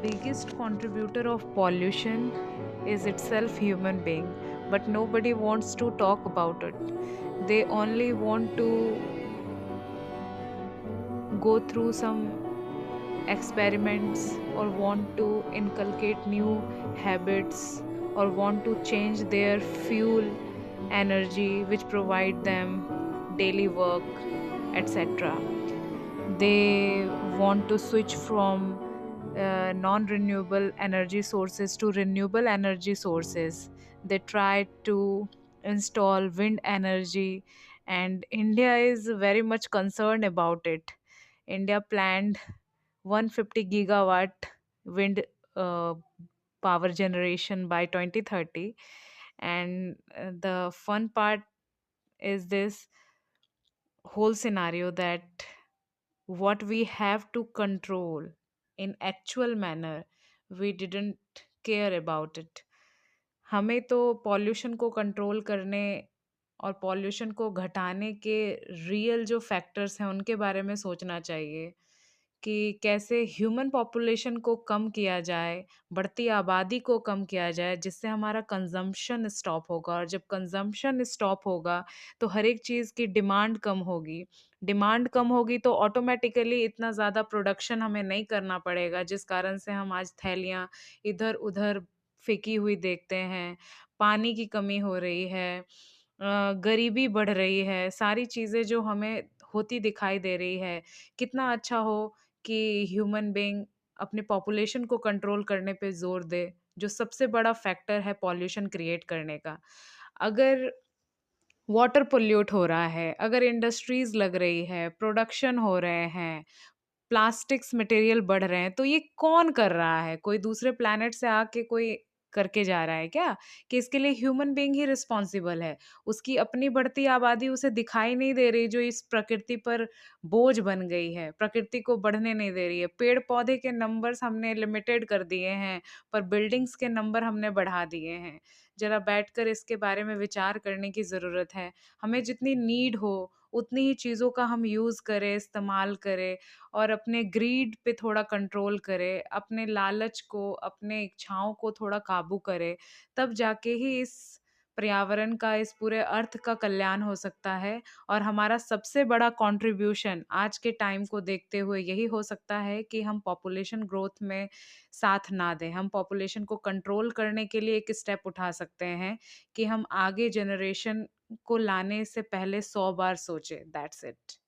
biggest contributor of pollution is itself human being, but nobody wants to talk about it. They only want to go through some experiments or want to inculcate new habits or want to change their fuel energy which provide them daily work, etc. They want to switch from non renewable energy sources to renewable energy sources. They try to install wind energy, and India is very much concerned about it. India planned 150 gigawatt wind uh, power generation by 2030. And the fun part is this whole scenario that what we have to control in actual manner, we didn't care about it. हमें तो pollution को control करने और pollution को घटाने के real जो factors हैं उनके बारे में सोचना चाहिए कि कैसे ह्यूमन पॉपुलेशन को कम किया जाए, बढ़ती आबादी को कम किया जाए जिससे हमारा कंजम्पशन स्टॉप होगा, और जब कंजम्पशन स्टॉप होगा तो हर एक चीज़ की डिमांड कम होगी। डिमांड कम होगी तो ऑटोमेटिकली इतना ज़्यादा प्रोडक्शन हमें नहीं करना पड़ेगा, जिस कारण से हम आज थैलियाँ इधर-उधर फेंकी हुई देखते हैं, पानी की कमी हो रही है, गरीबी बढ़ रही है, सारी चीज़ें जो हमें होती दिखाई दे रही है। कितना अच्छा हो कि ह्यूमन बीइंग अपने पॉपुलेशन को कंट्रोल करने पे ज़ोर दे, जो सबसे बड़ा फैक्टर है पॉल्यूशन क्रिएट करने का। अगर वाटर पोल्यूट हो रहा है, अगर इंडस्ट्रीज़ लग रही है, प्रोडक्शन हो रहे हैं, प्लास्टिक्स मटेरियल बढ़ रहे हैं, तो ये कौन कर रहा है? कोई दूसरे प्लैनेट से आके कोई करके जा रहा है क्या? कि इसके लिए ह्यूमन बीइंग ही रिस्पॉन्सिबल है। उसकी अपनी बढ़ती आबादी उसे दिखाई नहीं दे रही, जो इस प्रकृति पर बोझ बन गई है, प्रकृति को बढ़ने नहीं दे रही है। पेड़-पौधे के नंबर्स हमने लिमिटेड कर दिए हैं, पर बिल्डिंग्स के नंबर हमने बढ़ा दिए हैं। ज़रा बैठकर इसके बारे में विचार करने की ज़रूरत है। हमें जितनी नीड हो, उतनी ही चीज़ों का हम यूज़ करें, इस्तेमाल करें और अपने ग्रीड पे थोड़ा कंट्रोल करें, अपने लालच को, अपने इच्छाओं को थोड़ा काबू करें, तब जाके ही इस पर्यावरण का, इस पूरे अर्थ का कल्याण हो सकता है। और हमारा सबसे बड़ा कंट्रीब्यूशन आज के टाइम को देखते हुए यही हो सकता है कि हम पॉपुलेशन ग्रोथ में साथ ना दें। हम पॉपुलेशन को कंट्रोल करने के लिए एक स्टेप उठा सकते हैं कि हम आगे जनरेशन को लाने से पहले 100 बार सोचें। That's it.